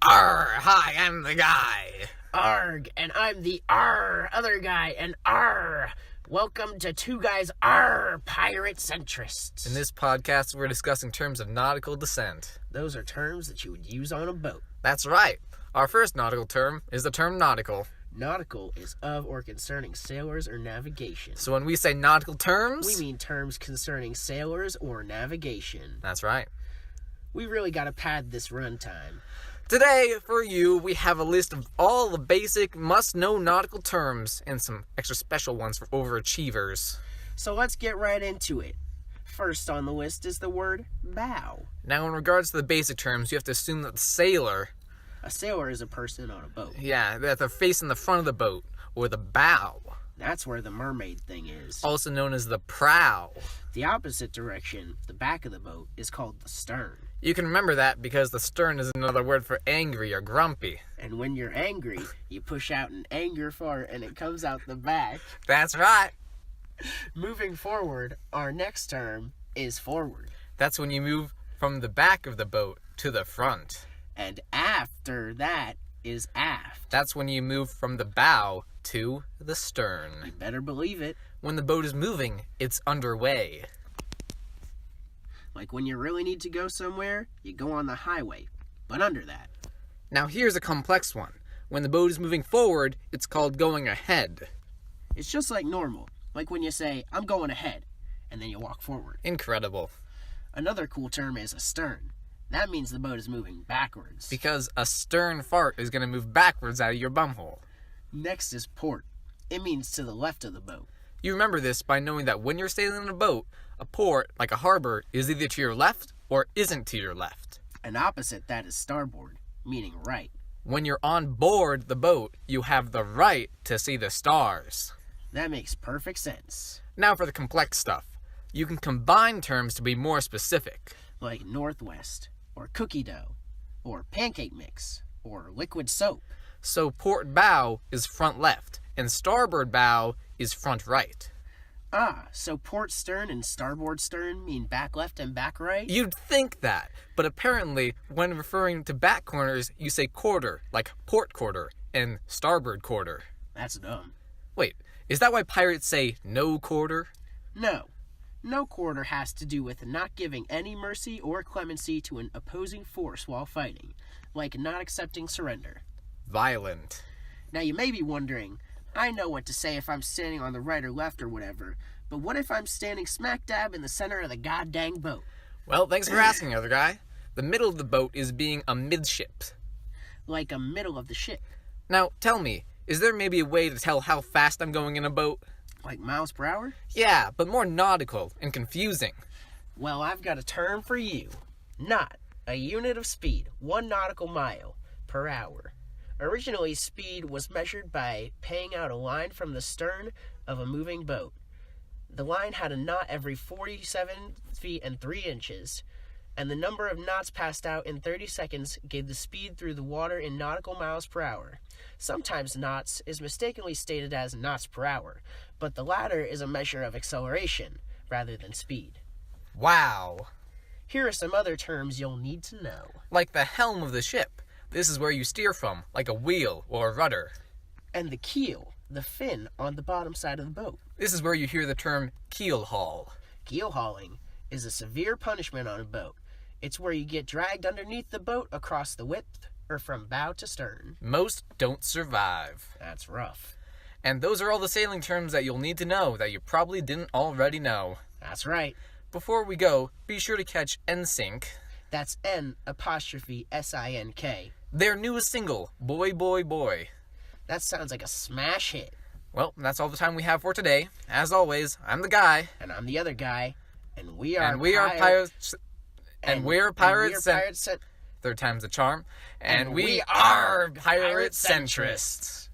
Arr, hi, I'm the guy. Arg, and I'm the other guy, and welcome to Two Guys Pirate Centrists. In this podcast, we're discussing terms of nautical descent. Those are terms that you would use on a boat. That's right. Our first nautical term is the term nautical. Nautical is of or concerning sailors or navigation. So when we say nautical terms, we mean terms concerning sailors or navigation. That's right. We really got to pad this runtime. Today, for you, we have a list of all the basic, must-know nautical terms and some extra special ones for overachievers. So let's get right into it. First on the list is the word bow. Now, in regards to the basic terms, you have to assume that the sailor... A sailor is a person on a boat. Yeah, that they're facing the front of the boat, or the bow. That's where the mermaid thing is. Also known as the prow. The opposite direction, the back of the boat, is called the stern. You can remember that because the stern is another word for angry or grumpy. And when you're angry, you push out an anger fart and it comes out the back. That's right. Moving forward, our next term is forward. That's when you move from the back of the boat to the front. And after that is aft. That's when you move from the bow to the stern. You better believe it. When the boat is moving, it's underway. Like when you really need to go somewhere, you go on the highway, but under that. Now here's a complex one. When the boat is moving forward, it's called going ahead. It's just like normal. Like when you say, I'm going ahead, and then you walk forward. Incredible. Another cool term is astern. That means the boat is moving backwards. Because a stern fart is going to move backwards out of your bumhole. Next is port. It means to the left of the boat. You remember this by knowing that when you're sailing in a boat, a port, like a harbor, is either to your left or isn't to your left. And opposite that is starboard, meaning right. When you're on board the boat, you have the right to see the stars. That makes perfect sense. Now for the complex stuff. You can combine terms to be more specific. Like northwest, or cookie dough, or pancake mix, or liquid soap. So port bow is front left, and starboard bow is front right. So port stern and starboard stern mean back left and back right? You'd think that, but apparently, when referring to back corners, you say quarter, like port quarter, and starboard quarter. That's dumb. Wait, is that why pirates say no quarter? No. No quarter has to do with not giving any mercy or clemency to an opposing force while fighting, like not accepting surrender. Violent. Now you may be wondering, I know what to say if I'm standing on the right or left or whatever, but what if I'm standing smack dab in the center of the goddamn boat? Well, thanks for asking, other guy. The middle of the boat is being amidship. Like a middle of the ship. Now, tell me, is there maybe a way to tell how fast I'm going in a boat? Like miles per hour? Yeah, but more nautical and confusing. Well, I've got a term for you. Knot, a unit of speed, 1 nautical mile per hour. Originally, speed was measured by paying out a line from the stern of a moving boat. The line had a knot every 47 feet and 3 inches, and the number of knots passed out in 30 seconds gave the speed through the water in nautical miles per hour. Sometimes knots is mistakenly stated as knots per hour, but the latter is a measure of acceleration rather than speed. Wow. Here are some other terms you'll need to know. Like the helm of the ship. This is where you steer from, like a wheel or a rudder. And the keel, the fin on the bottom side of the boat. This is where you hear the term keel haul. Keel hauling is a severe punishment on a boat. It's where you get dragged underneath the boat across the width or from bow to stern. Most don't survive. That's rough. And those are all the sailing terms that you'll need to know that you probably didn't already know. That's right. Before we go, be sure to catch NSYNC. That's N''SINK. Their newest single, Boy, Boy, Boy. That sounds like a smash hit. Well, that's all the time we have for today. As always, I'm the guy. And I'm the other guy. And we are pirates. And we're pirates. Pirates. Third time's the charm. And we are pirate centrists.